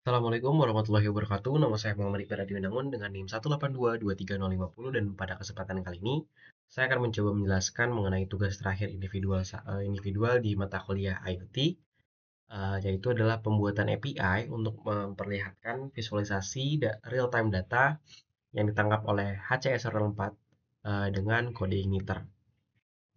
Assalamualaikum warahmatullahi wabarakatuh. Nama saya Muhammad Iqbal Adiwinangun dengan NIM 1822350 dan pada kesempatan kali ini saya akan mencoba menjelaskan mengenai tugas terakhir individual di mata kuliah IoT, yaitu adalah pembuatan API untuk memperlihatkan visualisasi real-time data yang ditangkap oleh HCSR4 dengan kode igniter.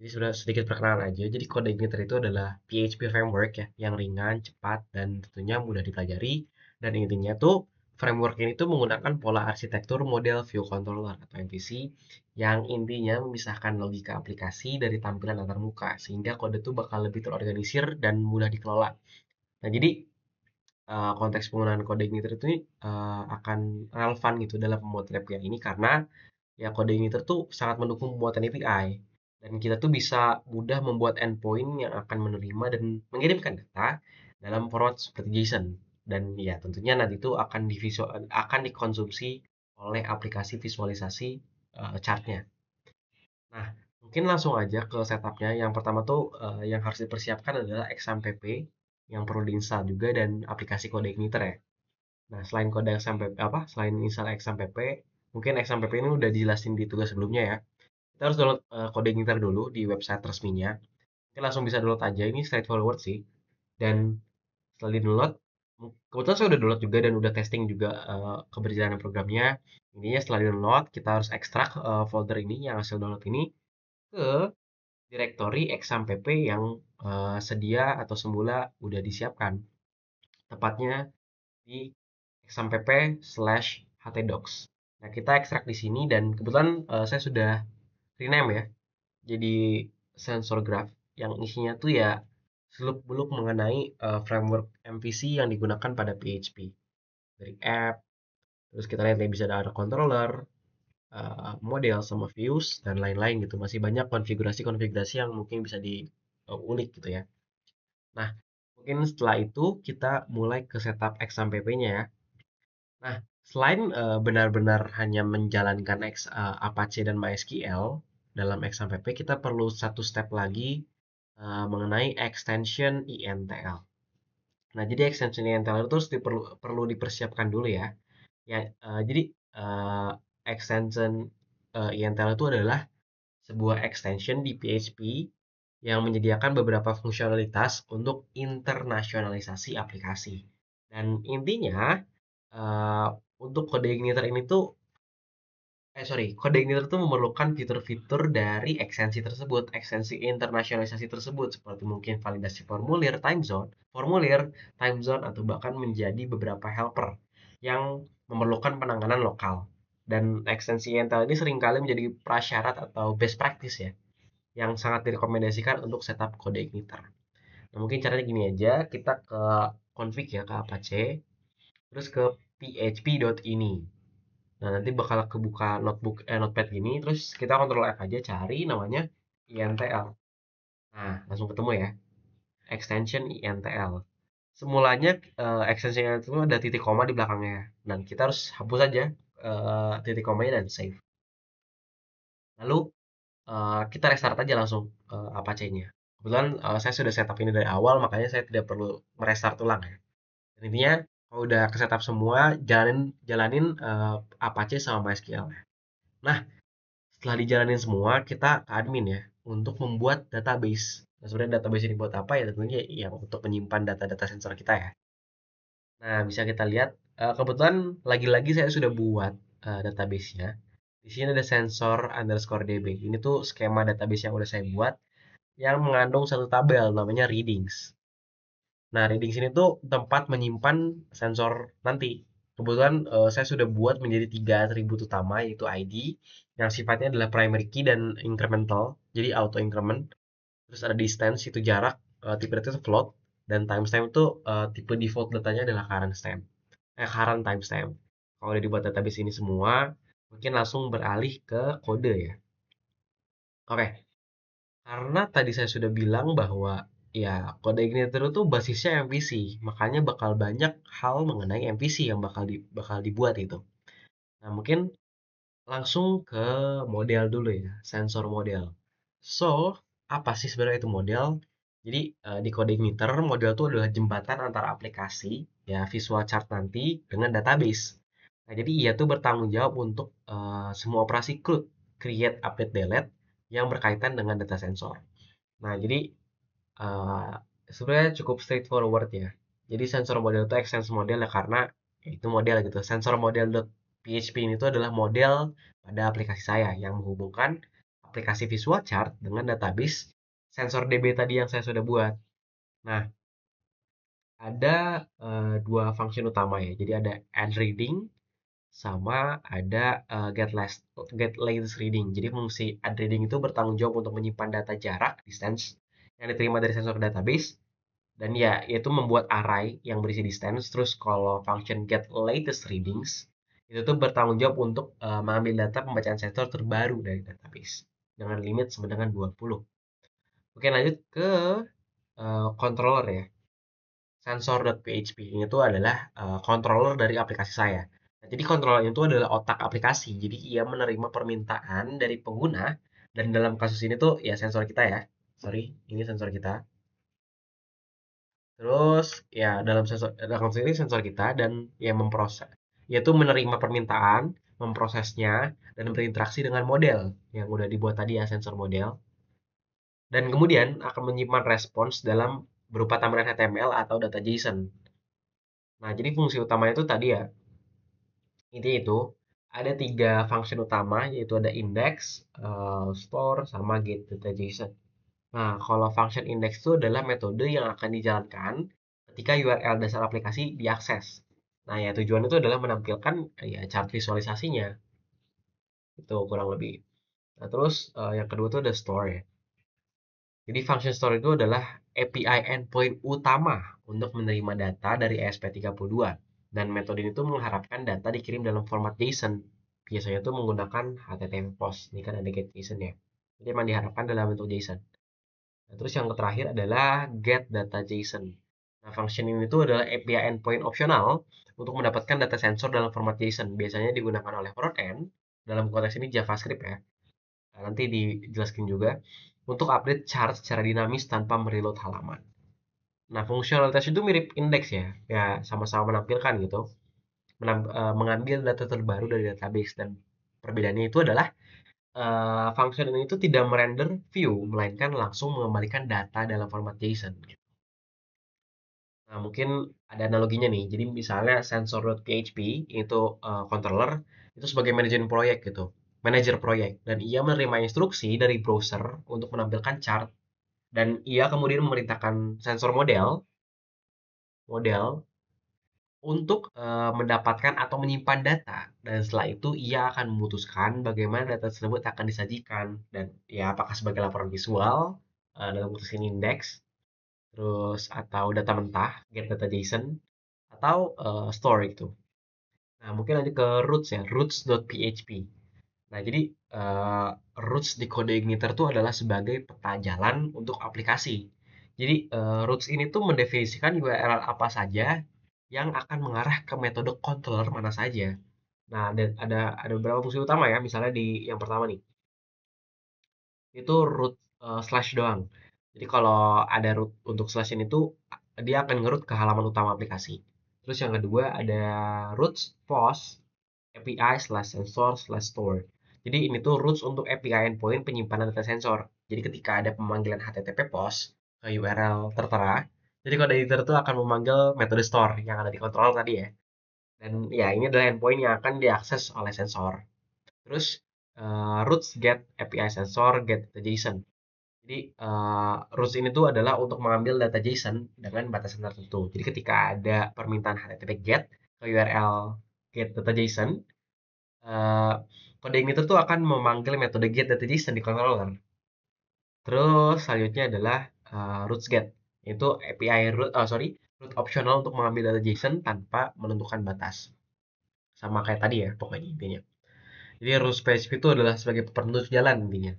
Jadi sudah sedikit perkenalan aja. Jadi kode igniter itu adalah PHP framework ya, yang ringan, cepat, dan tentunya mudah dipelajari. Dan intinya tuh framework ini tuh menggunakan pola arsitektur model view controller atau MVC yang intinya memisahkan logika aplikasi dari tampilan antarmuka sehingga kode tuh bakal lebih terorganisir dan mudah dikelola. Nah, jadi konteks penggunaan kode igniter itu akan relevan gitu dalam pembuatan API ini karena ya kode igniter tuh sangat mendukung pembuatan API dan kita tuh bisa mudah membuat endpoint yang akan menerima dan mengirimkan data dalam format seperti JSON dan ya tentunya nanti itu akan dikonsumsi oleh aplikasi visualisasi chartnya. Nah, mungkin langsung aja ke setupnya. Yang pertama tuh yang harus dipersiapkan adalah XAMPP yang perlu diinstal juga dan aplikasi kode igniter ya. Nah, selain install XAMPP, mungkin XAMPP ini udah dijelasin di tugas sebelumnya ya. Kita harus download kode igniter dulu di website resminya. Kita langsung bisa download aja, ini straightforward sih. Dan setelah di-download, kebetulan saya udah download juga dan udah testing juga keberjalanan programnya. Intinya setelah di-download, kita harus ekstrak folder ini yang hasil download ini ke direktori XAMPP yang sedia atau semula udah disiapkan. Tepatnya di xampp/htdocs. Nah, kita ekstrak di sini dan kebetulan saya sudah rename ya jadi sensor graph yang isinya tuh ya seluk-beluk mengenai framework MVC yang digunakan pada PHP. Dari app, terus kita lihat nih bisa ada controller, model sama views dan lain-lain gitu. Masih banyak konfigurasi-konfigurasi yang mungkin bisa diulik gitu ya. Nah, mungkin setelah itu kita mulai ke setup XAMPP-nya ya. Nah, selain benar-benar hanya menjalankan Apache dan MySQL dalam XAMPP, kita perlu satu step lagi mengenai extension INTL. Nah, jadi extension INTL itu perlu dipersiapkan dulu ya. Ya, jadi eh, extension INTL itu adalah sebuah extension di PHP yang menyediakan beberapa fungsionalitas untuk internasionalisasi aplikasi. Dan intinya eh, untuk kode igniter ini tuh kode igniter tuh memerlukan fitur-fitur dari ekstensi tersebut, ekstensi internasionalisasi tersebut seperti mungkin validasi time zone atau bahkan menjadi beberapa helper yang memerlukan penanganan lokal. Dan ekstensi Intel ini seringkali menjadi prasyarat atau best practice ya, yang sangat direkomendasikan untuk setup kode igniter. Nah, mungkin caranya gini aja, kita ke config ya, ke Apache, terus ke php.ini. Nah, nanti bakal kebuka notepad gini, terus kita Ctrl F aja cari namanya INTL. Nah, langsung ketemu ya, extension INTL. Semulanya extension INTL itu ada titik koma di belakangnya. Dan kita harus hapus aja titik komanya dan save. Lalu kita restart aja langsung Apache-nya. Kebetulan saya sudah setup ini dari awal, makanya saya tidak perlu merestart ulang ya. Dan intinya, kalau udah ke setup semua, jalanin Apache sama MySQL. Nah, setelah dijalanin semua, kita ke admin ya untuk membuat database. Nah, sebenarnya database ini buat apa ya? Tentunya yang untuk menyimpan data-data sensor kita ya. Nah, bisa kita lihat kebetulan lagi-lagi saya sudah buat database-nya. Di sini ada sensor underscore db. Ini tuh skema database yang udah saya buat yang mengandung satu tabel namanya readings. Nah, readings ini tuh tempat menyimpan sensor nanti. Kebetulan saya sudah buat menjadi tiga atribut utama yaitu ID yang sifatnya adalah primary key dan incremental, jadi auto increment. Terus ada distance itu jarak, tipe data itu float dan timestamp itu tipe default datanya adalah current timestamp. Kalau udah dibuat database ini semua, mungkin langsung beralih ke kode ya. Oke, karena tadi saya sudah bilang bahwa ya kode igniter itu basisnya MVC, makanya bakal banyak hal mengenai MVC yang bakal dibuat itu. Nah, mungkin langsung ke model dulu ya, sensor model. So, apa sih sebenarnya itu model? Jadi di kode igniter model itu adalah jembatan antara aplikasi ya visual chart nanti dengan database. Nah, jadi ia tuh bertanggung jawab untuk semua operasi CRUD, create, update, delete yang berkaitan dengan data sensor. Nah, jadi eh, sebenarnya cukup straightforward ya. Jadi sensor model itu extension model ya karena ya itu model gitu. Sensor model.php ini tuh adalah model pada aplikasi saya yang menghubungkan aplikasi visual chart dengan database sensor DB tadi yang saya sudah buat. Nah, ada dua function utama ya. Jadi ada add reading sama ada get latest reading. Jadi fungsi add reading itu bertanggung jawab untuk menyimpan data jarak distance yang diterima dari sensor database dan ya itu membuat array yang berisi distance. Terus kalau function get latest readings itu tuh bertanggung jawab untuk mengambil data pembacaan sensor terbaru dari database dengan limit sama dengan 20. Oke, lanjut ke controller ya. Sensor.php ini tuh adalah controller dari aplikasi saya. Nah, jadi controller itu adalah otak aplikasi. Jadi ia menerima permintaan dari pengguna dan dalam kasus ini tuh ya sensor kita ya. Sorry, ini sensor kita. Terus ya dalam kasus ini sensor kita dan ya memproses yaitu menerima permintaan, memprosesnya dan berinteraksi dengan model yang udah dibuat tadi ya sensor model dan kemudian akan menyimpan respons dalam berupa tampilan HTML atau data JSON. Nah, jadi fungsi utama itu tadi ya, intinya itu ada tiga function utama, yaitu ada index, store, sama get data JSON. Nah, kalau function index itu adalah metode yang akan dijalankan ketika URL dasar aplikasi diakses. Nah, ya tujuan itu adalah menampilkan ya chart visualisasinya, itu kurang lebih. Nah, terus yang kedua itu ada store ya. Jadi function store itu adalah API endpoint utama untuk menerima data dari ESP32. Dan metode ini tuh mengharapkan data dikirim dalam format JSON. Biasanya tuh menggunakan HTTP post. Ini kan ada get JSON ya. Jadi memang diharapkan dalam bentuk JSON. Nah, terus yang terakhir adalah get data JSON. Nah, function ini tuh adalah API endpoint opsional untuk mendapatkan data sensor dalam format JSON. Biasanya digunakan oleh frontend. Dalam konteks ini JavaScript ya. Nah, nanti dijelaskan juga untuk update chart secara dinamis tanpa mereload halaman. Nah, fungsionalitas itu mirip indeks ya, ya sama-sama menampilkan gitu, mengambil data terbaru dari database dan perbedaannya itu adalah function ini itu tidak merender view, melainkan langsung mengembalikan data dalam format JSON. Nah, mungkin ada analoginya nih. Jadi misalnya sensor.php itu controller itu sebagai manajer proyek dan ia menerima instruksi dari browser untuk menampilkan chart dan ia kemudian memerintahkan sensor model untuk mendapatkan atau menyimpan data dan setelah itu ia akan memutuskan bagaimana data tersebut akan disajikan dan ya apakah sebagai laporan visual dalam konteks ini indeks terus atau data mentah get data JSON atau store itu. Nah, mungkin lanjut ke roots ya, roots.php. Nah, jadi roots di kode igniter itu adalah sebagai peta jalan untuk aplikasi. Jadi roots ini tuh mendefinisikan URL apa saja yang akan mengarah ke metode controller mana saja. Nah, ada beberapa fungsi utama ya. Misalnya di yang pertama nih, itu root slash doang. Jadi kalau ada root untuk slash ini tuh dia akan ngerut ke halaman utama aplikasi. Terus yang kedua ada roots post API slash sensor slash store. Jadi ini tuh roots untuk API endpoint penyimpanan data sensor. Jadi ketika ada pemanggilan HTTP post ke URL tertera, jadi kode editor tuh akan memanggil metode store yang ada di controller tadi ya. Dan ya ini adalah endpoint yang akan diakses oleh sensor. Terus roots get API sensor get data JSON. Jadi roots ini tuh adalah untuk mengambil data JSON dengan batasan tertentu. Jadi ketika ada permintaan HTTP GET ke URL get data JSON, eh, kode igniter tuh akan memanggil metode get data JSON di controller. Terus selanjutnya adalah roots get, itu API root optional untuk mengambil data JSON tanpa menentukan batas. Sama kayak tadi ya pokoknya intinya. Jadi roots PHP itu adalah sebagai petunjuk jalan intinya.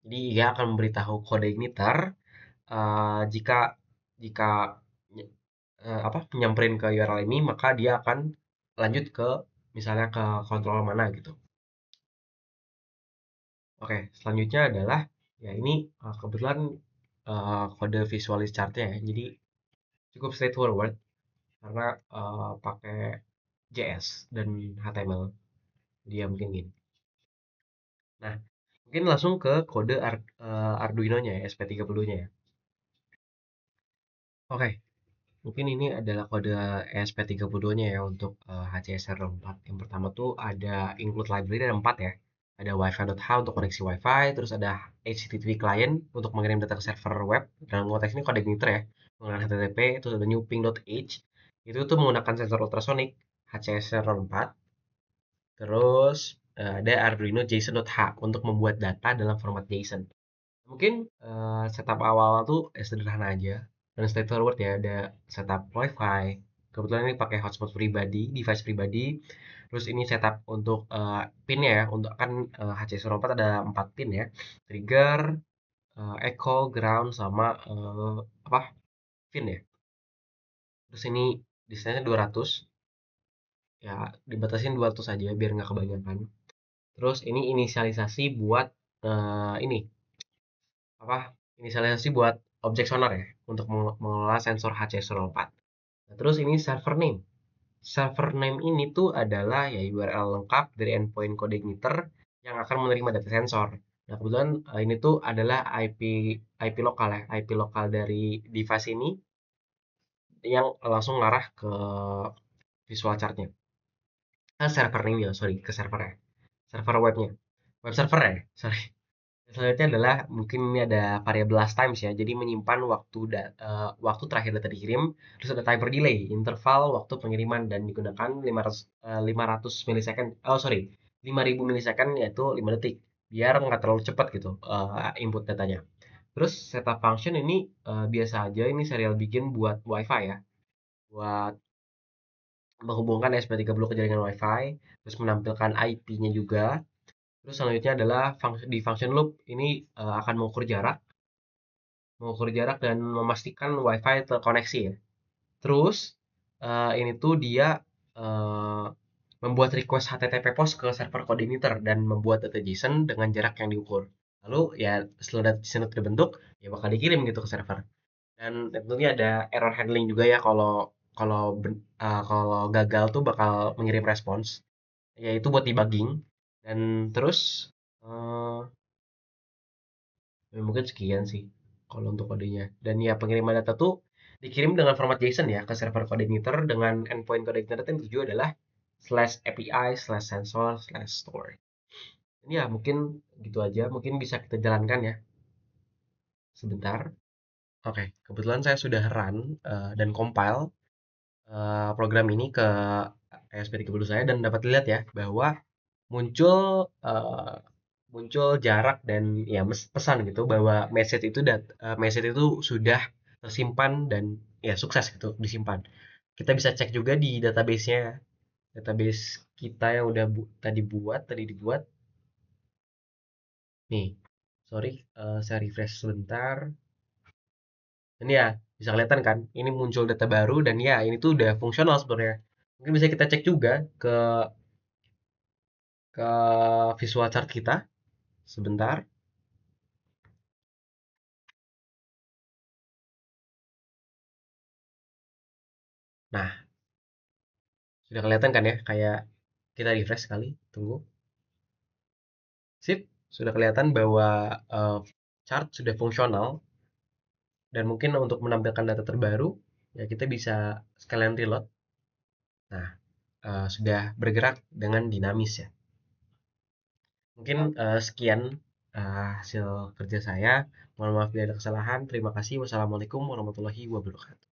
Jadi ia akan memberitahu kode igniter jika jika nyamperin ke URL ini maka dia akan lanjut ke misalnya ke kontrol mana gitu. Oke, selanjutnya adalah ya ini kebetulan kode visualis chartnya ya. Jadi cukup straightforward karena pakai JS dan HTML. Dia mungkin gini. Nah, mungkin langsung ke kode Arduino-nya ya, SP30-nya ya. Oke, mungkin ini adalah kode ESP32-nya ya untuk HCSR4. Yang pertama tuh ada include library ada 4 ya. Ada wifi.h untuk koneksi wifi, terus ada HTTP client untuk mengirim data ke server web. Dalam konteks ini kode igniter ya, menggunakan HTTP, terus ada new ping.h. Itu tuh menggunakan sensor ultrasonic HCSR4. Terus ada Arduino JSON.h untuk membuat data dalam format JSON. Mungkin setup awal tuh sederhana aja dan straightforward ya. Ada setup WiFi. Kebetulan ini pakai hotspot pribadi, device pribadi. Terus ini setup untuk pinnya ya. Untuk kan HC04 ada 4 pin ya. Trigger, echo, ground sama apa? Pin ya. Terus ini desainnya 200. Ya, dibatasin 200 aja biar nggak kebanyakan. Terus ini inisialisasi buat ini apa inisialisasi buat objek sonar ya untuk mengelola sensor HC04. Nah, terus ini server name. Server name ini tuh adalah ya URL lengkap dari endpoint code igniter yang akan menerima data sensor. Nah, kebetulan ini tuh adalah IP lokal ya, IP lokal dari device ini yang langsung ngarah ke visual chartnya. Server name ya, sorry, ke server ya. Server webnya. Web server ya, sorry. Selanjutnya adalah mungkin ini ada variable last times ya. Jadi menyimpan waktu terakhir data dikirim, terus ada timer delay, interval waktu pengiriman dan digunakan 500 milisecond. Oh sorry, 5000 milisecond yaitu 5 detik. Biar nggak terlalu cepat gitu input datanya. Terus setup function ini biasa aja ini serial begin buat WiFi ya. Buat menghubungkan SP30 ke jaringan WiFi, terus menampilkan IP-nya juga. Terus selanjutnya adalah di function loop ini akan mengukur jarak dan memastikan WiFi terkoneksi ya. Terus ini tuh dia eh, membuat request HTTP post ke server coordinator dan membuat data JSON dengan jarak yang diukur. Lalu ya setelah data JSON itu terbentuk, ya bakal dikirim gitu ke server. Dan tentunya ada error handling juga ya kalau kalau kalau gagal tuh bakal mengirim respons. Yaitu buat debugging. Dan terus eh, ya mungkin sekian sih kalau untuk kodenya. Dan ya pengiriman data tuh dikirim dengan format JSON ya ke server coordinator dengan endpoint coordinator yang tujuh adalah slash API slash sensor slash store. Ini ya mungkin gitu aja. Mungkin bisa kita jalankan ya sebentar. Oke, kebetulan saya sudah run dan compile program ini ke ESP30 saya dan dapat lihat ya bahwa muncul eh, muncul jarak dan ya pesan gitu bahwa message itu sudah tersimpan dan ya sukses gitu disimpan. Kita bisa cek juga di database-nya, database kita yang udah tadi dibuat. Nih, sorry, saya refresh sebentar. Ini ya bisa kelihatan kan, ini muncul data baru dan ya ini tuh udah fungsional sebenarnya. Mungkin bisa kita cek juga ke visual chart kita sebentar. Nah, sudah kelihatan kan ya, kayak kita refresh sekali, tunggu. Sip, sudah kelihatan bahwa eh, chart sudah fungsional dan mungkin untuk menampilkan data terbaru, ya kita bisa sekalian reload. Nah, sudah bergerak dengan dinamis ya. Mungkin sekian hasil kerja saya. Mohon maaf bila ada kesalahan. Terima kasih. Wassalamualaikum warahmatullahi wabarakatuh.